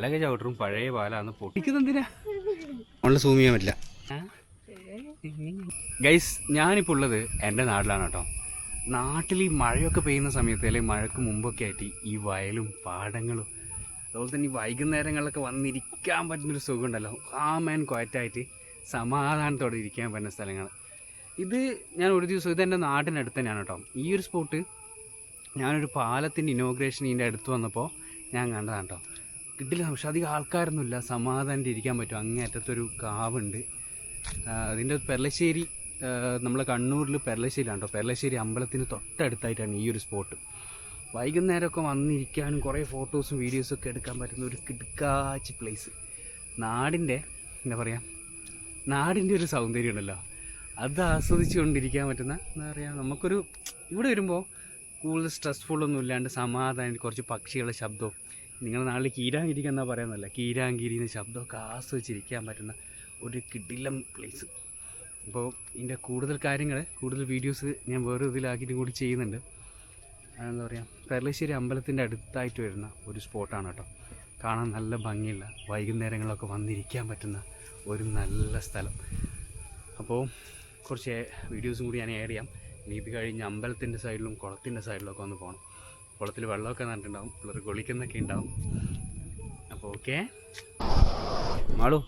പലക ചവിട്ടറും പഴയ പാലാന്ന് പൊട്ടിക്കുന്നതിനാ നമ്മള് സൂം ചെയ്യാൻ പറ്റില്ല. ഗൈസ്, ഞാനിപ്പോൾ ഉള്ളത് എൻ്റെ നാട്ടിലാണ് കേട്ടോ. നാട്ടിൽ ഈ മഴയൊക്കെ പെയ്യുന്ന സമയത്ത് അല്ലെങ്കിൽ മഴയ്ക്ക് മുമ്പൊക്കെ ആയിട്ട് ഈ വയലും പാടങ്ങളും അതുപോലെ തന്നെ ഈ വൈകുന്നേരങ്ങളിലൊക്കെ വന്നിരിക്കാൻ പറ്റുന്നൊരു സുഖം ഉണ്ടല്ലോ. കാം ആൻഡ് ക്വയറ്റായിട്ട് സമാധാനത്തോടെ ഇരിക്കാൻ പറ്റുന്ന സ്ഥലങ്ങൾ. ഇത് ഞാൻ ഒരു ദിവസം ഇത് എൻ്റെ നാട്ടിനടുത്ത് തന്നെയാണ് കേട്ടോ. ഈ ഒരു സ്പോട്ട് ഞാനൊരു പാലത്തിൻ്റെ ഇനോഗ്രേഷൻ ഇതിൻ്റെ അടുത്ത് വന്നപ്പോൾ ഞാൻ കണ്ടതാണ് കേട്ടോ. കിട്ടില്ല, പക്ഷെ അധികം ആൾക്കാരൊന്നുമില്ല, സമാധാനം ഇരിക്കാൻ പറ്റും. അങ്ങേറ്റത്തൊരു കാവുണ്ട്. അതിൻ്റെ പെർളശ്ശേരി, നമ്മളെ കണ്ണൂരിൽ പെർളശ്ശേരിയാണ് കേട്ടോ. പെർളശ്ശേരി അമ്പലത്തിന് തൊട്ടടുത്തായിട്ടാണ് ഈ ഒരു സ്പോട്ട്. വൈകുന്നേരമൊക്കെ വന്നിരിക്കാനും കുറേ ഫോട്ടോസും വീഡിയോസും ഒക്കെ എടുക്കാൻ പറ്റുന്ന ഒരു കിടുക്കാച്ചി പ്ലേസ്. നാടിൻ്റെ എന്താ പറയുക, നാടിൻ്റെ ഒരു സൗന്ദര്യം ഉണ്ടല്ലോ, അത് ആസ്വദിച്ച് കൊണ്ടിരിക്കാൻ പറ്റുന്ന എന്താ പറയുക, നമുക്കൊരു ഇവിടെ വരുമ്പോൾ കൂടുതൽ സ്ട്രെസ്ഫുള്ളൊന്നും ഇല്ലാണ്ട് സമാധാനം, കുറച്ച് പക്ഷികളുടെ ശബ്ദവും, നിങ്ങളുടെ നാട്ടിൽ കീരാങ്കിരിക്ക് എന്നാ പറയാമെന്നല്ല, കീരാങ്കിരിന്ന് ശബ്ദമൊക്കെ ആസ്വദിച്ചിരിക്കാൻ പറ്റുന്ന ഒരു കിടിലം പ്ലേസ്. അപ്പോൾ ഇതിൻ്റെ കൂടുതൽ കാര്യങ്ങൾ, കൂടുതൽ വീഡിയോസ് ഞാൻ വേറെ ഇതിലാക്കിയിട്ട് കൂടി ചെയ്യുന്നുണ്ട്. എന്താ പറയുക, പെർളശ്ശേരി അമ്പലത്തിൻ്റെ അടുത്തായിട്ട് വരുന്ന ഒരു സ്പോട്ടാണ് കേട്ടോ. കാണാൻ നല്ല ഭംഗിയുള്ള, വൈകുന്നേരങ്ങളൊക്കെ വന്നിരിക്കാൻ പറ്റുന്ന ഒരു നല്ല സ്ഥലം. അപ്പോൾ കുറച്ച് വീഡിയോസും കൂടി ഞാൻ ആഡ് ചെയ്യാം. ഇനി ഇത് കഴിഞ്ഞ് അമ്പലത്തിൻ്റെ സൈഡിലും കുളത്തിൻ്റെ സൈഡിലൊക്കെ ഒന്ന് പോകണം. കുളത്തിൽ വെള്ളമൊക്കെ നട്ടിട്ടുണ്ടാവും, പിള്ളേർ കുളിക്കുന്നൊക്കെ ഉണ്ടാവും. അപ്പോൾ ഓക്കെ മാളു,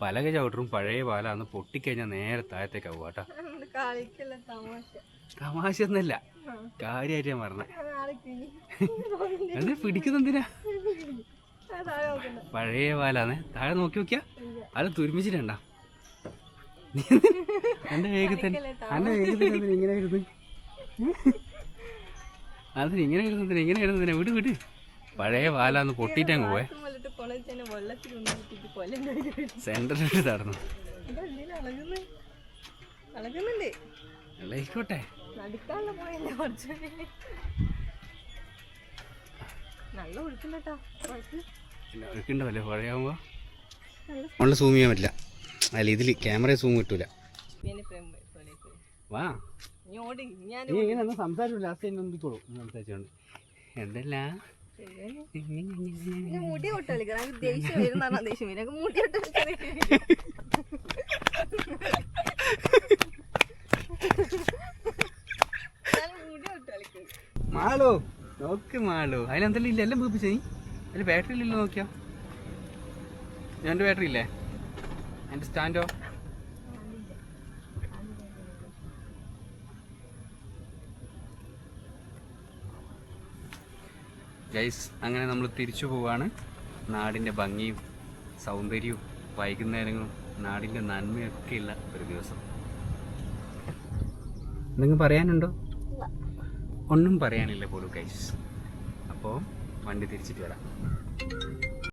പലക ചവിട്ടറും പഴയ പാലാന്ന് പൊട്ടിക്കഴിഞ്ഞാൽ നേരെ താഴത്തേക്കാവും കേട്ടോ. തമാശ ഒന്നല്ല, കാര്യമായിട്ട് ഞാൻ പറഞ്ഞ. അത് പിടിക്കുന്നെന്തിനാ? പഴയ പാലാന്ന് താഴെ നോക്കി നോക്കിയാ അത് തുരുമിച്ചിട്ടുണ്ട. എന്റെ വേഗത്തിൽ ഇങ്ങനെ ഇരുന്ന് അതിന് ഇങ്ങനെ ഇരുന്നതിന് ഇങ്ങനെ ഇരുന്നതിനെ വിട് വിട്. പഴയ പാലാന്ന് പൊട്ടിട്ടങ്ങ് പോയെ. സെന്ററിൽ തടന്നു ആയിക്കോട്ടെ. ഒഴുക്കുണ്ടാവല്ലേ പഴയാകുമ്പോ നമ്മള് സൂം ചെയ്യാൻ പറ്റില്ല. അല്ല, ഇതില് ക്യാമറ സൂം കിട്ടൂല. വാ, നീ ഇങ്ങനെ സംസാരിച്ചു. ലാസ്റ്റ് തന്നെ ഒന്നിക്കോളൂ സംസാരിച്ചോണ്ട്. എന്തല്ല മുടി ദേഷ്യം ദേഷ്യം മുടി മാളോ നോക്ക്, മാളോ അതിലെന്തെല്ലാം ഇല്ല, എല്ലാം വീപ്പിച്ച നീ. അതിൽ ബാറ്ററി ഇല്ലല്ലോ, നോക്കിയോ? എൻ്റെ ബാറ്ററി ഇല്ലേ? എൻ്റെ സ്റ്റാൻഡോ? ഗൈസ്, അങ്ങനെ നമ്മൾ തിരിച്ചു പോവാണ്. നാടിൻ്റെ ഭംഗിയും സൗന്ദര്യവും വൈകുന്നേരങ്ങളും നാടിൻ്റെ നന്മയൊക്കെയുള്ള ഒരു ദിവസം. എന്തെങ്കിലും പറയാനുണ്ടോ? ഒന്നും പറയാനില്ല പോലും ഗൈസ്. അപ്പോൾ വണ്ടി തിരിച്ചിട്ട് വരാം.